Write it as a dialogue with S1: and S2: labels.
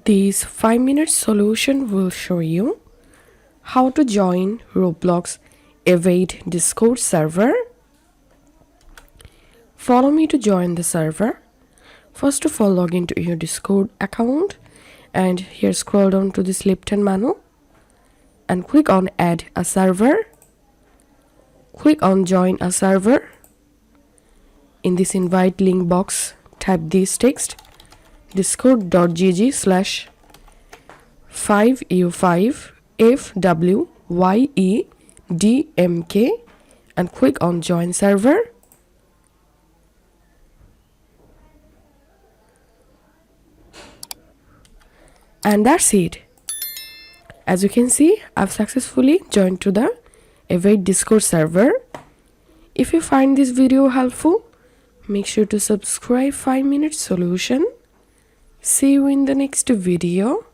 S1: This 5-minute solution will show you how to join Roblox Evade Discord server. Follow me to join the server. First of all, log into your Discord account and here scroll down to this left-hand menu and click on Add a Server. Click on Join a Server. In this invite link box, type this text discord.gg/5u5fwyedmk and click on Join Server. And that's it. As you can see, I've successfully joined to the Evade Discord server. If you find this video helpful, make sure to subscribe 5-minute solution. See you in the next video.